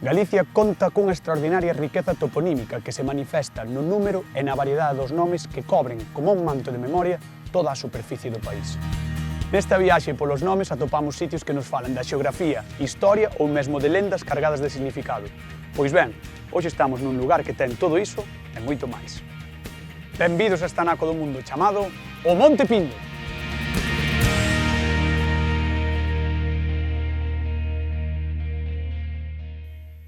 Galicia conta cunha extraordinaria riqueza toponímica que se manifesta no número e na variedade dos nomes que cobren, como un manto de memoria, toda a superficie do país. Nesta viaxe polos nomes atopamos sitios que nos falan da xeografía, historia ou mesmo de lendas cargadas de significado. Pois ben, hoxe estamos nun lugar que ten todo iso e moito máis. Benvidos a esta naco do mundo chamado o Monte Pindo.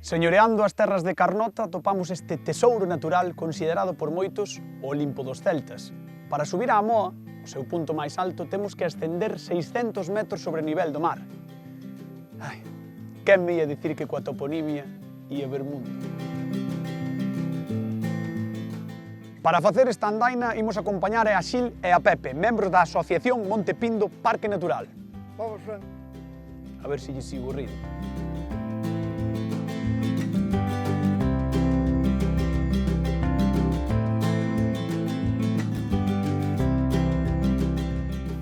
Señoreando as terras de Carnota atopamos este tesouro natural considerado por moitos o Olimpo dos celtas. Para subir á Moa, o seu punto máis alto, temos que ascender 600 metros sobre o nivel do mar. Ai, quen me ia dicir que coa toponimia ia ver mundo? Para facer esta andaina imos acompañar a Xil e a Pepe, membros da Asociación Monte Pindo Parque Natural. Vamos, Fran. A ver se lle sigo o ritmo.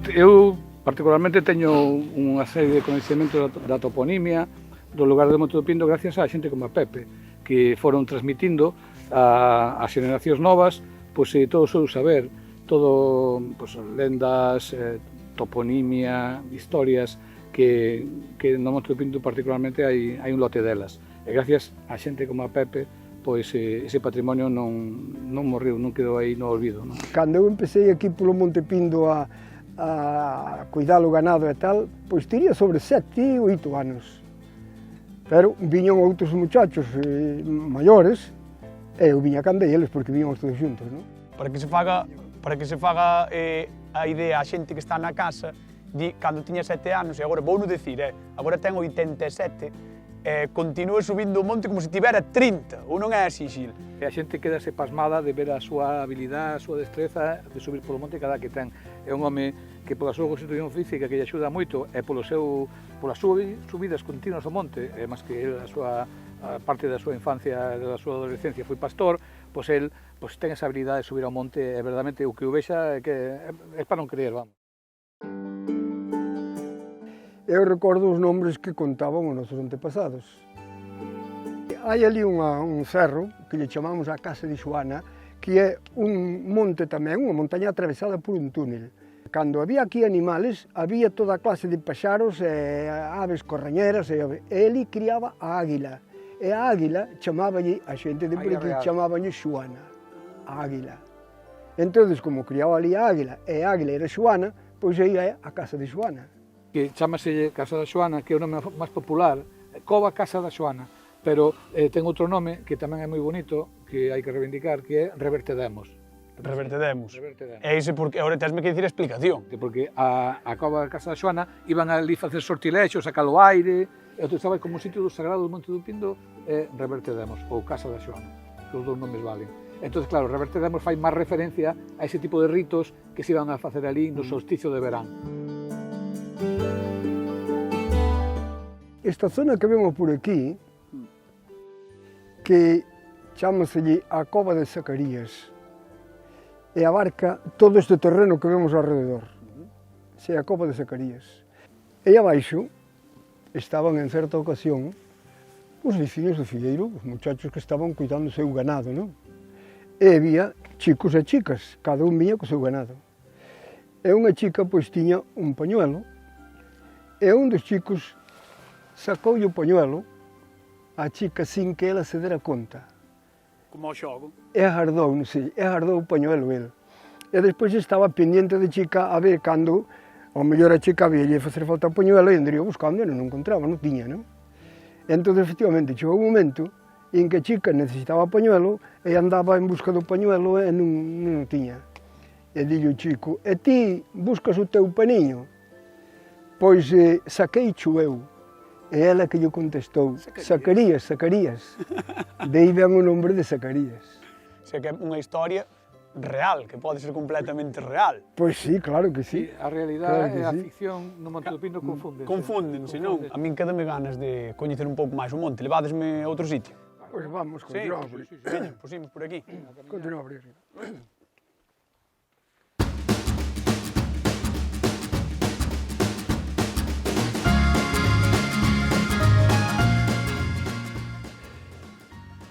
Eu, particularmente, teño unha serie de coñecementos da toponimia do lugar do Monte do Pindo gracias a xente como a Pepe, que foron transmitindo a xeracións novas todo o seu saber, todo lendas, toponimia, historias que no Monte do Pindo particularmente hai un lote delas. E gracias a xente como a Pepe, ese patrimonio non morreu, non quedou aí no olvido. Cando eu empecé aquí polo Monte Pindo a cuidar o ganado e tal, pois tiría sobre 7 ou 8 anos. Pero viñan outros muchachos maiores e eu viña cande eles porque viñamos todos xuntos, non? Para que se faga a idea a xente que está na casa, cando tiña 7 anos, e agora vou non dicir, agora ten 87, continúa subindo o monte como se tivera 30, ou non é así, Xil? E a xente quedase pasmada de ver a súa habilidade, a súa destreza de subir polo monte cada que ten. É un home que pola súa constitución física que lle axuda moito e polas súas subidas continuas ao monte, e máis que a parte da súa infancia e da súa adolescencia foi pastor, pois el ten esa habilidade de subir ao monte e verdadeiramente o que o vexa é para non creer, vamos. Eu recordo os nombres que contaban os nosos antepasados. Hai ali un cerro que lle chamamos a Casa de Xoana, que é un monte tamén, unha montaña atravesada por un túnel. Cando había aquí animales, había toda clase de paxaros e aves corrañeras, e ele criaba a águila. E a águila chamáballe, a xente de por aquí chamáballe Xoana, a águila. Entón, como criaba ali a águila e a águila era Xoana, pois aí é a Casa de Xoana. Que chámaselle Casa da Xoana, que é o nome máis popular, Cova Casa da Xoana, pero ten outro nome que tamén é moi bonito, que hai que reivindicar, que é Revertedemos. Revertedemos. E iso porque, agora tesme que dicir a explicación. Porque a Cova da Casa da Xoana iban ali facer sortilexos, sacar o aire, e outro estaba como sitio do sagrado do Monte do Pindo, e Revertedemos, ou Casa da Xoana, que os dous nomes valen. Entón, claro, Revertedemos fai máis referencia a ese tipo de ritos que se iban a facer ali no solsticio de verán. Esta zona que vemos por aquí, que chámaselle a Cova de Zacarías, e abarca todo este terreno que vemos alrededor. É a Cova de Zacarías. E abaixo estaban en certa ocasión os veciños do Figueiro, os muchachos que estaban cuidando o seu ganado, non? E había chicos e chicas, cada un viña co seu ganado. E unha chica pois tiña un pañuelo, e un dos chicos sacoulle o pañuelo á chica sin que ela se dera conta. Como ao xogo. E agardou o pañuelo el. E despois estaba pendiente de chica a ver cando, ao mellor a chica había facer falta o pañuelo e andaría buscando e non o encontraba, non tiña, non? E entón, efectivamente, chegou un momento en que a chica necesitaba o pañuelo e andaba en busca do pañuelo e non o tiña. E dille o chico, e ti buscas o teu paniño? Pois saquei eu. E ela que lle contestou, Zacarías. De aí ven o nombre de Zacarías. Sei que é unha historia real, que pode ser completamente real. Pois sí, claro que sí. A realidade e a ficción no Monte do Pindo confúndense. Confúndense, non? A min quedame ganas de coñecer un pouco máis o monte. Levádesme a outro sitio? Pois vamos, continuamos. Veña, pois imos por aquí. Continuamos por aquí.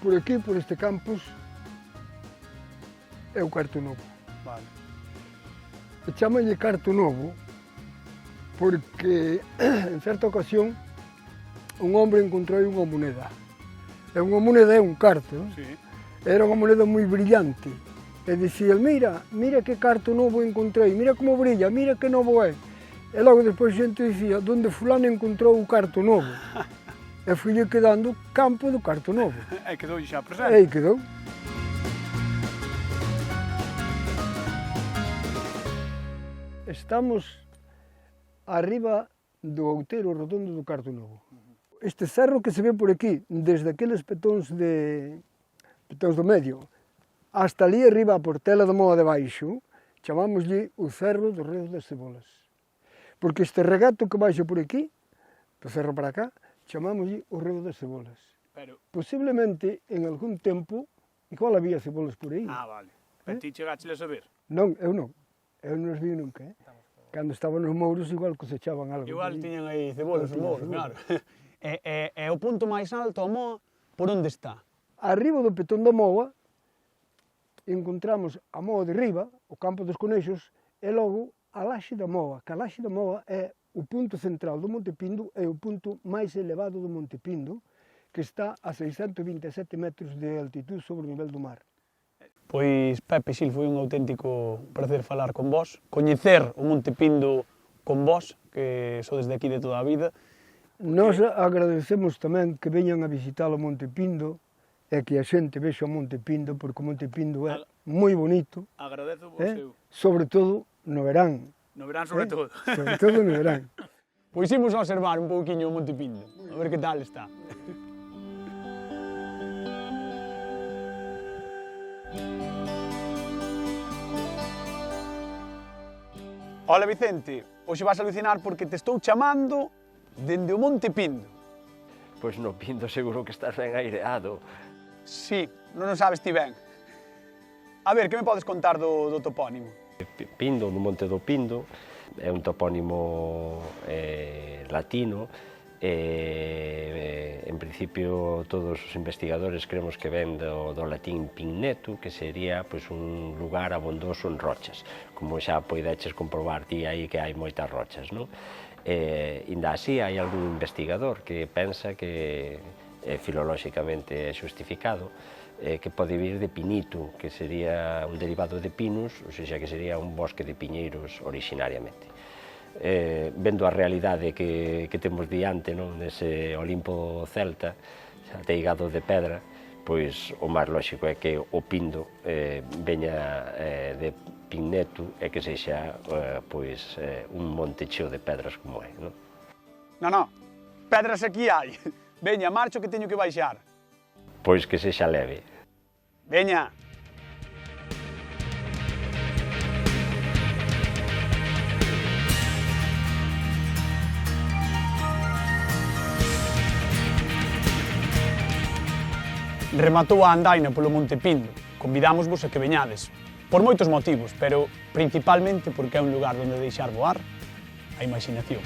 por aquí, por este campus, é o Carto Novo. Vale. E chámanlle Carto Novo porque, en certa ocasión, un hombre encontrou unha moneda. E unha moneda é un carto, non? Sí. Era unha moneda moi brillante. E dicía, mira que carto novo encontrei, mira como brilla, mira que novo é. E logo despois a xente dicía, donde fulano encontrou o carto novo. E foi quedando campo do Carto Novo. E quedou xa E presente. aí quedou. Estamos arriba do outeiro redondo do Carto Novo. Este cerro que se ve por aquí, desde aqueles petóns do medio, hasta ali arriba a Portela da Moa de Baixo, chamámoslle o Cerro do Reo das Cebolas. Porque este regato que baixa por aquí, do cerro para cá, chamámoslle o Reo das Cebolas. Pero... Posiblemente, en algún tempo, igual había cebolas por aí. vale. E ti chegaches a ver? Non, eu non. Eu non os vi nunca, Cando estaban nos mouros, igual cosechaban algo. Igual por aí. tiñan aí cebolas, Tiñan mouros, claro. E o punto máis alto, a Moa, por onde está? Arriba do petón da Moa, encontramos a Moa de Riba, o campo dos Conexos, e logo a Laxe da Moa, que a Laxe da Moa é o punto central do Monte Pindo, é o punto máis elevado do Monte Pindo, que está a 627 metros de altitud sobre o nivel do mar. Pois, Pepe Xil, foi un auténtico prazer falar con vos, coñecer o Monte Pindo con vos, que sodes de aquí de toda a vida. Nós agradecemos tamén que veñan a visitar o Monte Pindo e que a xente vexa o Monte Pindo, porque o Monte Pindo é moi bonito, Agradezo vos eu. sobre todo no verán. No verán sobre todo. Sobre todo no verán. Pois imos a observar un pouquiño o Monte Pindo, a ver que tal está. Ola Vicente, hoxe vas a alucinar porque te estou chamando dende o Monte Pindo. Pois no Pindo seguro que estás ben aireado. Sí, non o sabes ti ben. A ver, que me podes contar do topónimo? Pindo, no Monte do Pindo, é un topónimo latino, en principio todos os investigadores creemos que ven do latín pinnetu, que sería pois, un lugar abondoso en rochas, como xa poideches comprobar ti aí que hai moitas rochas, non? Inda así hai algún investigador que pensa que filolóxicamente é xustificado, que pode vir de pinitu, que sería un derivado de pinus, ou seja, que sería un bosque de piñeiros originariamente. Vendo a realidade que temos diante, non, nese Olimpo celta, ateigado de pedra, pois o máis lóxico é que o Pindo veña de pinnetu e que sexa pois, un monte cheo de pedras como é. Non? Non, pedras aquí hai. Veña, marcho que teño que baixar. Pois que sexa leve. Veña. Rematou a andaina polo Monte Pindo. Convidámosvos a que veñades. Por moitos motivos, pero principalmente porque é un lugar onde deixar voar a imaginación.